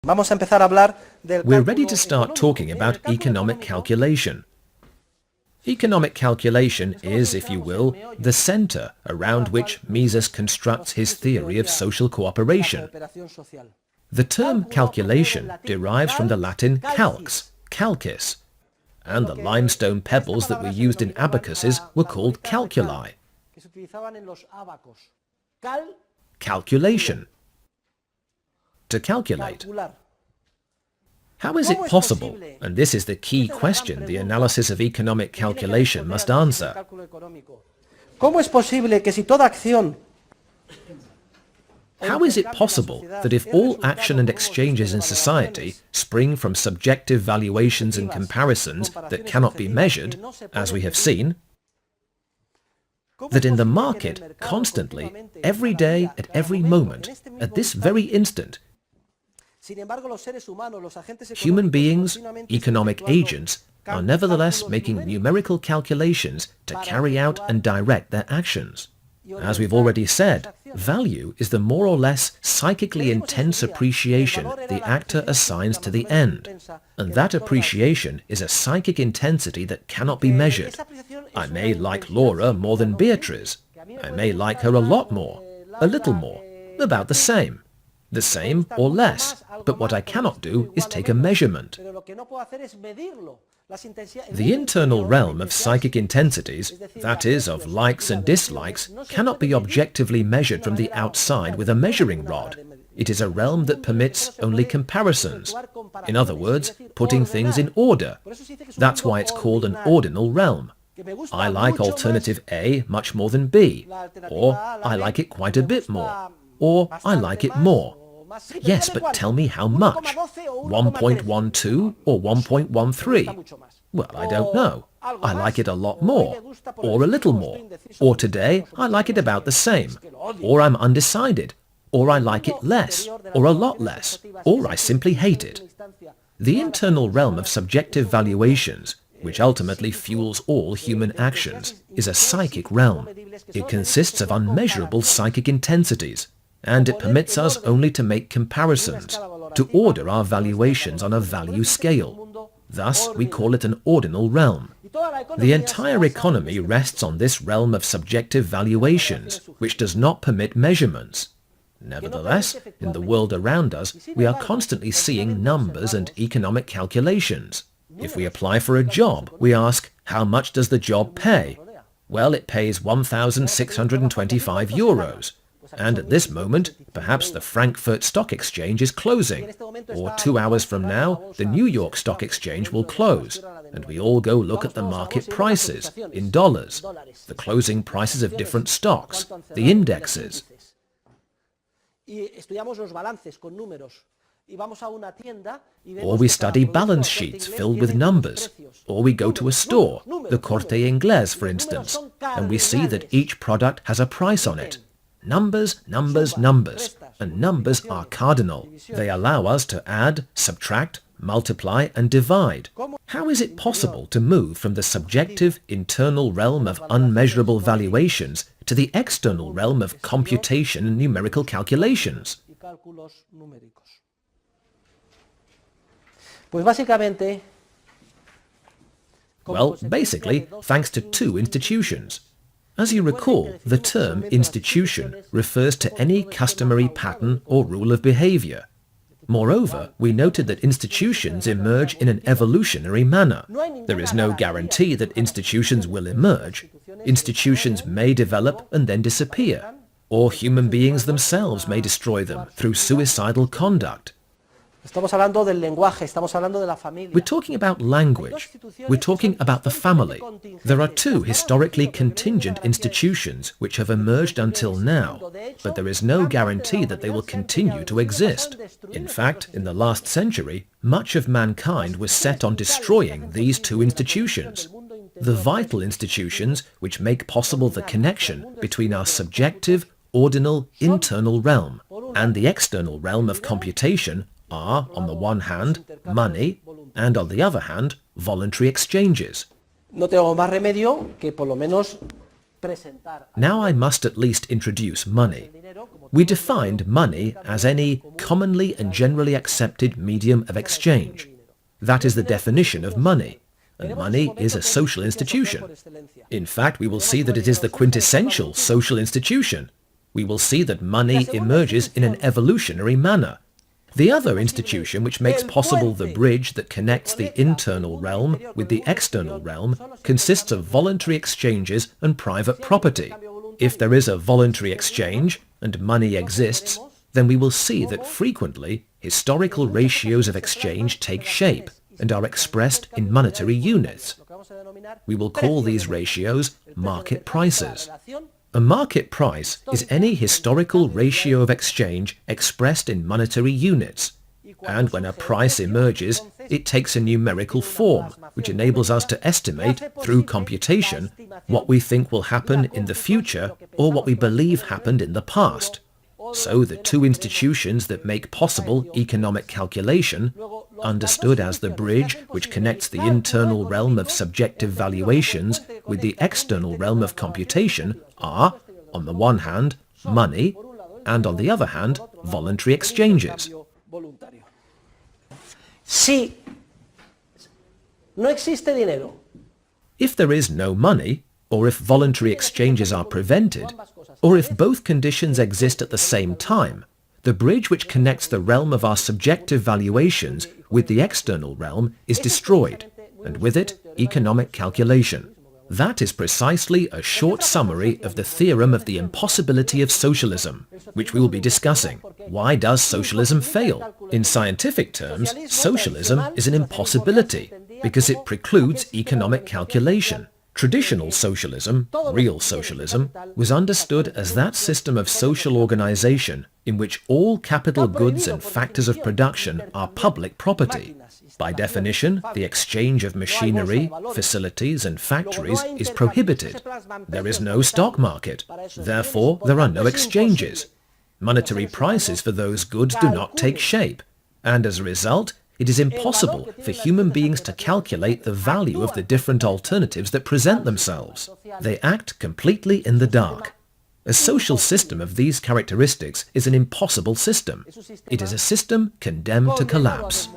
We're ready to start talking about economic calculation. Economic calculation is, if you will, the center around which Mises constructs his theory of social cooperation. The term calculation derives from the Latin calx, calcis, and the limestone pebbles that were used in abacuses were called calculi. Calculation. To calculate. How is it possible, and this is the key question the analysis of economic calculation must answer, how is it possible that if all action and exchanges in society spring from subjective valuations and comparisons that cannot be measured, as we have seen, that in the market, constantly, every day, at every moment, at this very instant, human beings, economic agents, are nevertheless making numerical calculations to carry out and direct their actions? As we've already said, value is the more or less psychically intense appreciation the actor assigns to the end, and that appreciation is a psychic intensity that cannot be measured. I may like Laura more than Beatrice. I may like her a lot more, a little more, about the same or less, but what I cannot do is take a measurement. The internal realm of psychic intensities, that is, of likes and dislikes, cannot be objectively measured from the outside with a measuring rod. It is a realm that permits only comparisons. In other words, putting things in order. That's why it's called an ordinal realm. I like alternative A much more than B, or I like it quite a bit more, or I like it more. Yes, but tell me how much? 1.12 or 1.13? Well, I don't know. I like it a lot more, or a little more, or today I like it about the same, or I'm undecided, or I like it less, or a lot less, or I simply hate it. The internal realm of subjective valuations, which ultimately fuels all human actions, is a psychic realm. It consists of unmeasurable psychic intensities, and it permits us only to make comparisons, to order our valuations on a value scale. Thus, we call it an ordinal realm. The entire economy rests on this realm of subjective valuations, which does not permit measurements. Nevertheless, in the world around us, we are constantly seeing numbers and economic calculations. If we apply for a job, we ask, how much does the job pay? Well, it pays 1,625 euros. And at this moment, perhaps the Frankfurt Stock Exchange is closing, or 2 hours from now, the New York Stock Exchange will close, and we all go look at the market prices, in dollars, the closing prices of different stocks, the indexes. Or we study balance sheets filled with numbers, or we go to a store, the Corte Inglés, for instance, and we see that each product has a price on it. Numbers, numbers, numbers, and numbers are cardinal. They allow us to add, subtract, multiply, and divide. How is it possible to move from the subjective, internal realm of unmeasurable valuations to the external realm of computation and numerical calculations? Well, basically, thanks to two institutions. As you recall, the term institution refers to any customary pattern or rule of behavior. Moreover, we noted that institutions emerge in an evolutionary manner. There is no guarantee that institutions will emerge. Institutions may develop and then disappear, or human beings themselves may destroy them through suicidal conduct. We're talking about language. We're talking about the family. There are two historically contingent institutions which have emerged until now, but there is no guarantee that they will continue to exist. In fact, in the last century, much of mankind was set on destroying these two institutions. The vital institutions which make possible the connection between our subjective, ordinal, internal realm and the external realm of computation are, on the one hand, money, and on the other hand, voluntary exchanges. Now I must at least introduce money. We defined money as any commonly and generally accepted medium of exchange. That is the definition of money, and money is a social institution. In fact, we will see that it is the quintessential social institution. We will see that money emerges in an evolutionary manner. The other institution which makes possible the bridge that connects the internal realm with the external realm consists of voluntary exchanges and private property. If there is a voluntary exchange and money exists, then we will see that frequently historical ratios of exchange take shape and are expressed in monetary units. We will call these ratios market prices. A market price is any historical ratio of exchange expressed in monetary units, and when a price emerges, it takes a numerical form, which enables us to estimate, through computation, what we think will happen in the future or what we believe happened in the past. So the two institutions that make possible economic calculation, understood as the bridge which connects the internal realm of subjective valuations with the external realm of computation, are, on the one hand, money, and on the other hand, voluntary exchanges. If there is no money, or if voluntary exchanges are prevented, or if both conditions exist at the same time, the bridge which connects the realm of our subjective valuations with the external realm is destroyed, and with it, economic calculation. That is precisely a short summary of the theorem of the impossibility of socialism, which we will be discussing. Why does socialism fail? In scientific terms, socialism is an impossibility because it precludes economic calculation. Traditional socialism, real socialism, was understood as that system of social organization in which all capital goods and factors of production are public property. By definition, the exchange of machinery, facilities and factories is prohibited. There is no stock market. Therefore, there are no exchanges. Monetary prices for those goods do not take shape. And as a result, it is impossible for human beings to calculate the value of the different alternatives that present themselves. They act completely in the dark. A social system of these characteristics is an impossible system. It is a system condemned to collapse.